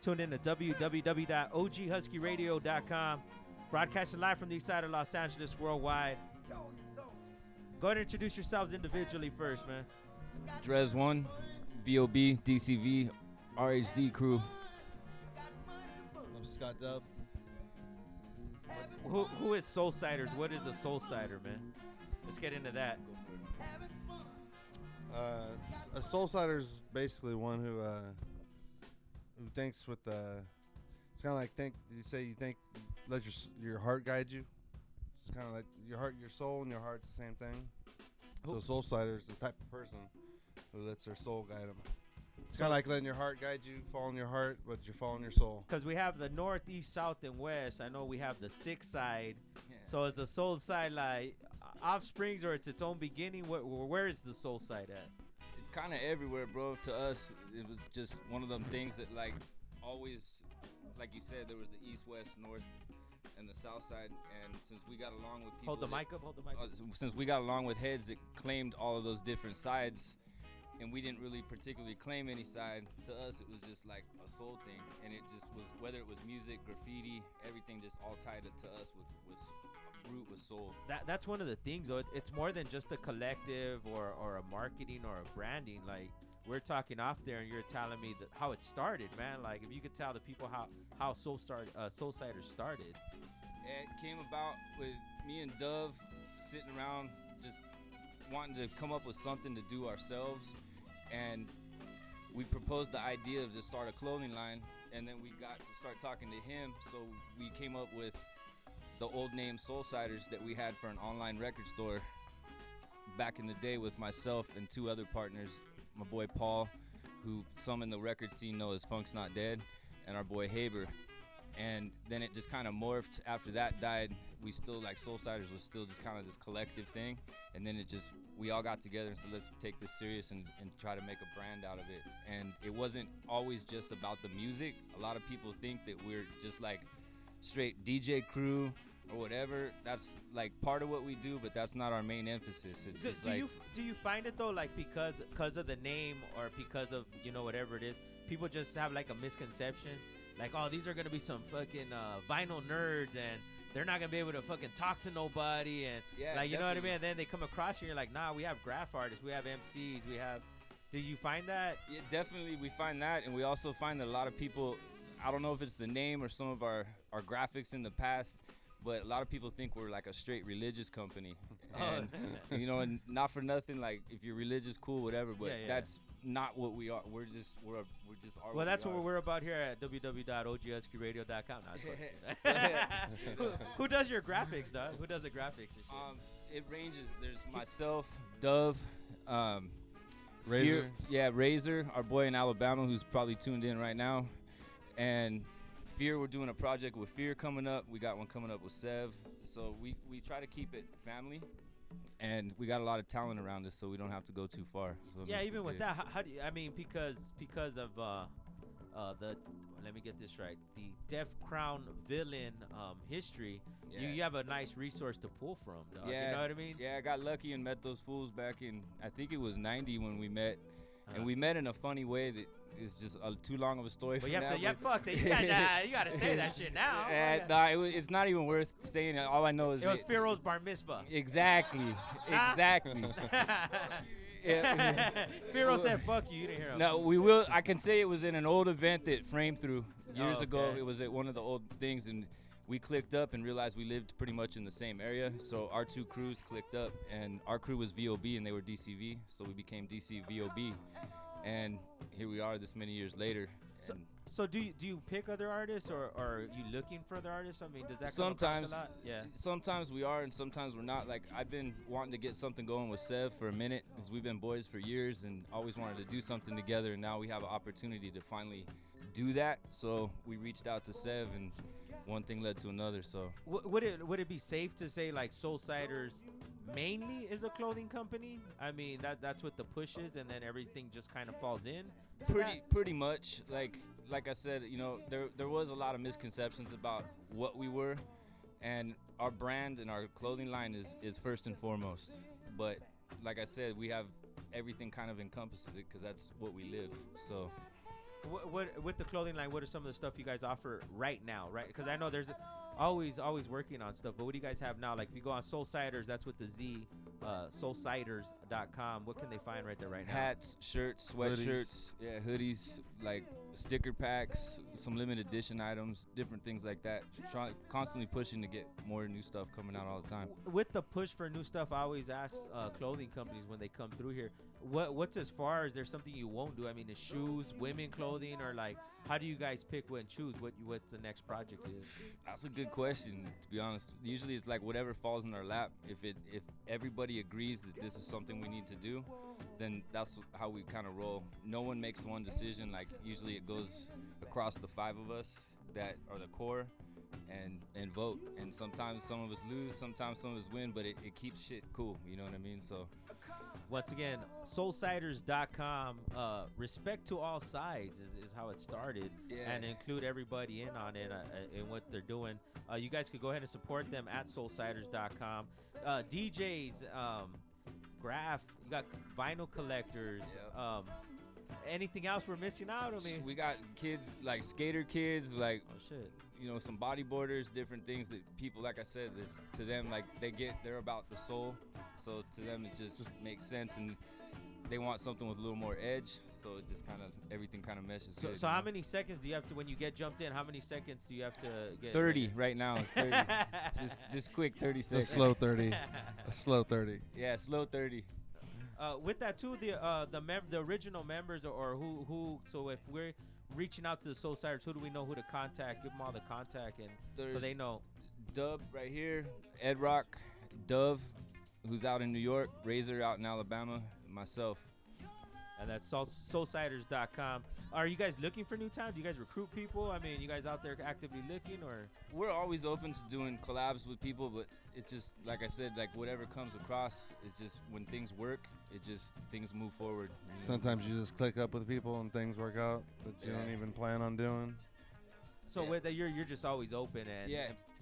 tuned in to www.oghuskyradio.com. Broadcasting live from the east side of Los Angeles, worldwide. Go ahead and introduce yourselves individually first, man. Drez1, VOB, DCV, RHD crew. I'm Scott Dub. Who is Soulsiders? What is a Soulsider, man? Let's get into that. A Soulsider is basically one who thinks with it's kind of like let your heart guide you. It's kind of like your soul and your heart's the same thing. So Soulsider is this type of person who lets their soul guide them. It's kind of like letting your heart guide you, following your heart, but you're following your soul. Because we have the north, east, south, and west. I know we have the sick side. Yeah. So is the soul side like offsprings or it's its own beginning? Where is the soul side at? It's kind of everywhere, bro. To us, it was just one of them things that, like, always, like you said, there was the east, west, north, and the south side. And since we got along with people, Hold the mic up. since we got along with heads that claimed all of those different sides, and we didn't really particularly claim any side, to us it was just like a soul thing. And it just was, whether it was music, graffiti, everything just all tied it to us with root with soul. That's one of the things, though. It's more than just a collective or a marketing or a branding. Like, we're talking off there, and you're telling me how it started, man. Like, if you could tell the people how Soulsiders started. It came about with me and Dove sitting around just wanting to come up with something to do ourselves, and we proposed the idea of just start a clothing line, and then we got to start talking to him, so we came up with the old name Soulsiders that we had for an online record store back in the day with myself and two other partners, my boy Paul, who some in the record scene know as Funk's Not Dead, and our boy Haber. And then it just kind of morphed. After that died, we still, like, Soulsiders was still just kind of this collective thing. And then we all got together and said, let's take this serious and try to make a brand out of it. And it wasn't always just about the music. A lot of people think that we're just like straight DJ crew or whatever. That's like part of what we do, but that's not our main emphasis. It's just do you find it, though, like, because of the name or because of, whatever it is, people just have like a misconception? Like, oh, these are going to be some fucking vinyl nerds, and they're not going to be able to fucking talk to nobody. And, yeah, like, you definitely. know what I mean? And then they come across you, and you're like, nah, we have graph artists. We have MCs. We have... Did you find that? Yeah, definitely we find that. And we also find that a lot of people, I don't know if it's the name or some of our graphics in the past, but a lot of people think we're like a straight religious company. And, and not for nothing, like, if you're religious, cool, whatever, but that's not what we are. We're just are. Well, that's what we're about here at www.oghuskyradio.com. Who does your graphics, dog? Who does the graphics and shit? It ranges. There's myself, Dove, Razor. Razor, our boy in Alabama who's probably tuned in right now, and Fear. We're doing a project with Fear coming up. We got one coming up with Sev. So we try to keep it family. And we got a lot of talent around us, so we don't have to go too far. So yeah, even with that, how do you? I mean, because of let me get this right, the Def Crown villain history. Yeah. You have a nice resource to pull from, dog. Yeah, you know what I mean? Yeah, I got lucky and met those fools back in, I think it was 90 when we met. And we met in a funny way that is just too long of a story. But for you have now, to, fuck that. You gotta say that shit now. It's not even worth saying. All I know is it was Firo's bar mitzvah. Exactly. Firo said, "Fuck you." You didn't hear him. No, we will. I can say it was in an old event that Framed threw years ago. Okay. It was at one of the old things, and we clicked up and realized we lived pretty much in the same area. So our two crews clicked up, and our crew was VOB and they were DCV. So we became DC VOB, and here we are this many years later. So do you pick other artists, or are you looking for other artists? I mean, does that sometimes come across a lot? Yeah. Sometimes we are, and sometimes we're not. Like, I've been wanting to get something going with Sev for a minute, because we've been boys for years and always wanted to do something together, and now we have an opportunity to finally do that. So we reached out to Sev, and one thing led to another. So would it be safe to say, like, Soulsiders mainly is a clothing company? I mean, that's what the push is, and then everything just kind of falls in. Pretty much. Like I said, there was a lot of misconceptions about what we were, and our brand and our clothing line is first and foremost. But like I said, we have everything kind of encompasses it, because that's what we live. So What with the clothing line? What are some of the stuff you guys offer right now? Right, because I know there's always working on stuff. But what do you guys have now? Like if you go on Soulsiders, that's with the Z, Soulsiderzcom. What can they find right there right now? Hats, shirts, sweatshirts, yeah, hoodies, like sticker packs, some limited edition items, different things like that. Constantly pushing to get more new stuff coming out all the time. With the push for new stuff, I always ask clothing companies when they come through here, what's as far as there's something you won't do? I mean, the shoes, women clothing, or like, how do you guys pick when choose what the next project is? That's a good question, to be honest. Usually it's like whatever falls in our lap. If everybody agrees that this is something we need to do, then that's how we kind of roll. No one makes one decision. Like usually it goes across the 5 of us that are the core and vote. And sometimes some of us lose, sometimes some of us win, but it keeps shit cool. You know what I mean? So once again, Soulsiders.com. Respect to all sides is how it started, and include everybody in on it in what they're doing. You guys could go ahead and support them at Soulsiders.com. DJs, graph, you got vinyl collectors. Anything else we're missing out? I mean, we got kids like skater kids, like oh shit. You know, some bodyboarders, different things that people, like I said, this to them, like they're about the soul. So to them, it just makes sense, and they want something with a little more edge. So it just kind of everything kind of meshes good. So how many seconds do you have to when you get jumped in? How many seconds do you have to get? 30 right now. It's 30. just quick 30 seconds. A slow 30. A slow 30. Yeah, slow 30. With that too, the original members or who. So if we're reaching out to the Soulsiders, who do we know who to contact? Give them all the contact and so they know. Dub right here, Ed Rock, Dove, who's out in New York, Razor out in Alabama, myself. And that's Soulsiders.com. Are you guys looking for new talent? Do you guys recruit people? I mean, you guys out there actively looking, or? We're always open to doing collabs with people, but it's just, like I said, like whatever comes across, it's just when things work, things move forward. Sometimes you just click up with people and things work out that you don't even plan on doing. So with that, you're just always open and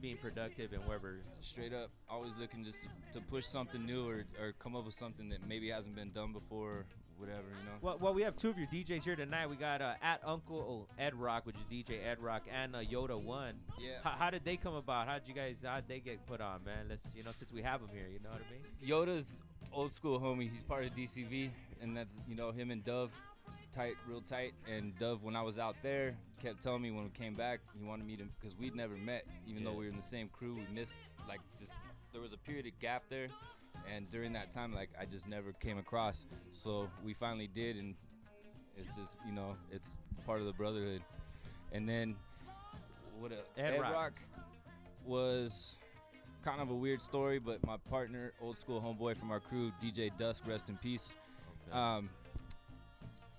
being productive and wherever. Straight up, always looking just to push something new or come up with something that maybe hasn't been done before. Whatever, you know. Well, we have 2 of your DJs here tonight. We got at Uncle Ed Rock, which is DJ Ed Rock, and Yoda One. Yeah. How did they come about? How'd they get put on, man? Let's, since we have them here, you know what I mean? Yoda's old school homie. He's part of DCV, and that's him and Dove, tight, real tight. And Dove, when I was out there, kept telling me when we came back, he wanted me to, because we'd never met, even though we were in the same crew. We missed there was a period of gap there. And during that time, like, I just never came across. So we finally did, and it's just, it's part of the brotherhood. And then Ed Rock was kind of a weird story, but my partner, old school homeboy from our crew, DJ Dusk, rest in peace. Okay.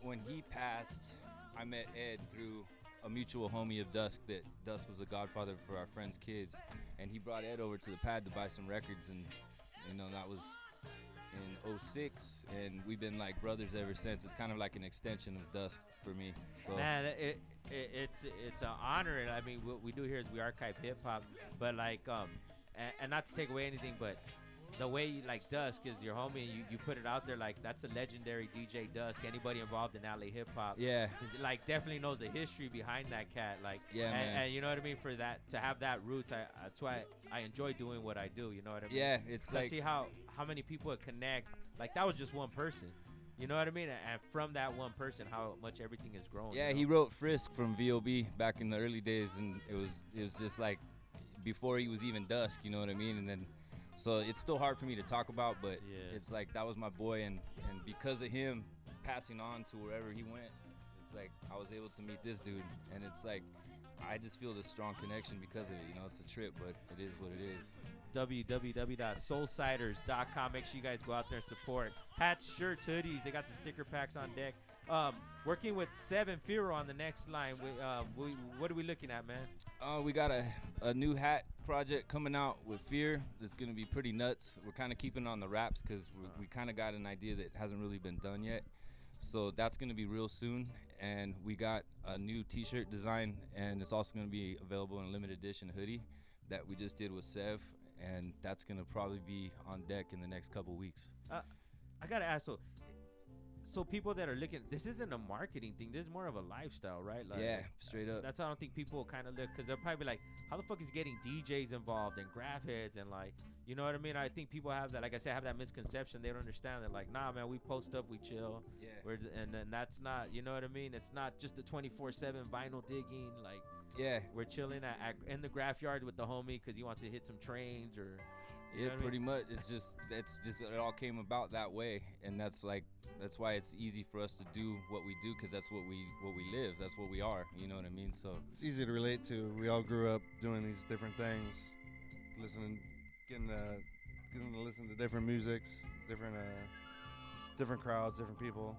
When he passed, I met Ed through a mutual homie of Dusk, that Dusk was the godfather for our friends' kids. And he brought Ed over to the pad to buy some records, and that was in 06, and we've been like brothers ever since. It's kind of like an extension of Dusk for me. So man, it's an honor. And I mean, what we do here is we archive hip hop, but like and not to take away anything, but the way like Dusk is your homie, and you put it out there, like that's a legendary DJ Dusk. Anybody involved in LA hip hop, like definitely knows the history behind that cat. Like, and you know what I mean. For that to have that roots, that's why I enjoy doing what I do. You know what I mean? Yeah, it's like, see how many people connect. Like that was just one person. You know what I mean? And from that one person, how much everything has grown. Yeah, he wrote Frisk from VOB back in the early days, and it was just like before he was even Dusk. You know what I mean? And then. So it's still hard for me to talk about, but it's like that was my boy, and because of him passing on to wherever he went, it's like I was able to meet this dude, and it's like I just feel this strong connection because of it. It's a trip, but it is what it is. www.soulsiders.com. Make sure you guys go out there and support. Hats, shirts, hoodies. They got the sticker packs on deck. Working with Seven Firo on the next line. What are we looking at, man? We got a new hat project coming out with Fear that's going to be pretty nuts. We're kind of keeping it on the wraps because we kind of got an idea that hasn't really been done yet. So that's going to be real soon. And we got a new t-shirt design, and it's also going to be available in a limited edition hoodie that we just did with Sev, and that's going to probably be on deck in the next couple weeks. I got to ask, so people that are looking, this isn't a marketing thing. This is more of a lifestyle, right? Like, Yeah, straight up. That's why I don't think people kind of look, because they'll probably be like, how the fuck is getting DJs involved and graph heads and like, you know what I mean? I think people have that, like I said, have that misconception. They don't understand that, like, nah, man, we post up, we chill. Yeah. And then that's not, you know what I mean? It's not just the 24/7 vinyl digging. Like, Yeah. we're chilling in the graph yard with the homie because he wants to hit some trains or. You know Yeah, what I pretty mean? much. It's just it all came about that way, and that's why it's easy for us to do what we do, because that's what we live. That's what we are. You know what I mean? So It's easy to relate to. We all grew up doing these different things, getting to listen to different musics, different crowds, different people.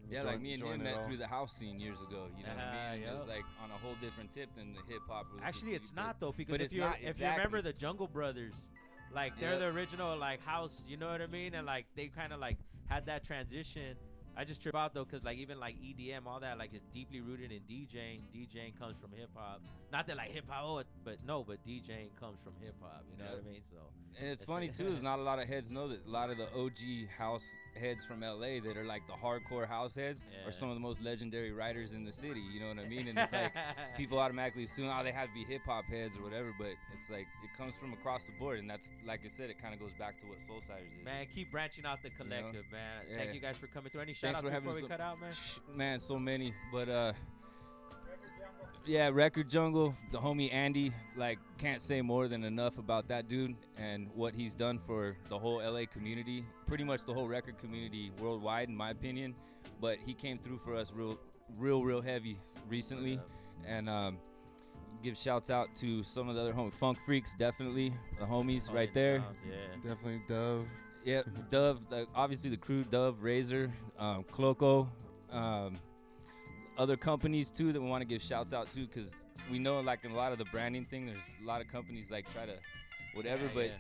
yeah, like me and him enjoying it met all. through the house scene years ago. You know what I mean? It was Yup. like on a whole different tip than the hip hop. Actually, it's not though, because but if it's you not, if you remember exactly. the Jungle Brothers, like they're Yep. the original like house, you know what I mean? And like they kind of like had that transition. I just trip out though, cause like even like EDM, all that like is deeply rooted in DJing. DJing comes from hip hop. Not that like hip hop, but DJing comes from hip hop. You know what I mean? So. And it's funny too, is not a lot of heads know that a lot of the OG house heads from LA that are like the hardcore house heads are some of the most legendary writers in the city. You know what I mean? And it's like people automatically assume, oh, they have to be hip hop heads or whatever, but it's like it comes from across the board, and that's, like I said, it kind of goes back to what Soulsiders is. Man, keep branching out the collective, man. Yeah. Thank you guys for coming through. Any Thanks shout for outs having before we us. cut out, man? Man, so many, but yeah, Record Jungle, the homie Andy, like, can't say more than enough about that dude and what he's done for the whole LA community, pretty much the whole record community worldwide, in my opinion. But he came through for us real heavy recently, and give shouts out to some of the other homies, Funk Freaks, definitely, the homies right there. Yeah. Definitely Dove. Yep, Dove, obviously the crew, Dove, Razor, Cloco, other companies too that we want to give shouts out to, because we know, like, in a lot of the branding thing, there's a lot of companies like try to whatever, Yeah, but yeah.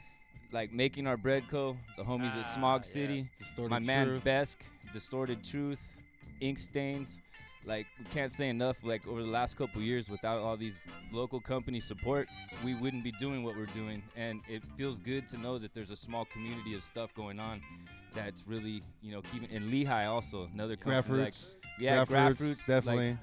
like Making Our Bread Co., the homies at Smog yeah. City, Distorted my man Truth. Besk, Distorted Truth, Ink Stains. Like, we can't say enough, like, over the last couple years, without all these local company support, we wouldn't be doing what we're doing. And it feels good to know that there's a small community of stuff going on that's really, you know, keeping. And Lehigh also, another company. Like, Grassroots. yeah, Grassroots, Grassroots, definitely. Like,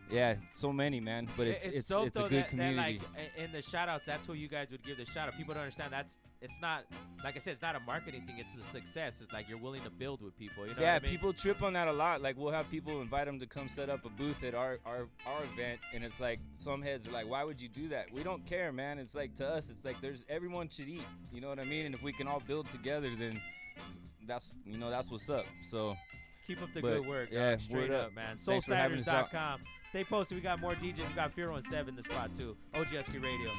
yeah, so many, man. But it's dope, a though, good that, community. That, like, in the shout outs, that's who you guys would give the shout out. People don't understand it's not, like I said, it's not a marketing thing. It's the success. It's like you're willing to build with people. You know Yeah, what I mean? people trip on that a lot. Like, we'll have people invite them to come set up a booth at our event, and it's like some heads are like, "Why would you do that?" We don't care, man. It's like, to us, it's like everyone should eat. You know what I mean? And if we can all build together, then that's what's up. So Keep up the but, good work. yeah, Dog. Straight word up, up. man. Thanks for having us out. Soulsiders.com. Stay posted. We got more DJs. We got Fear 17 in the spot, too. OGSK Radio.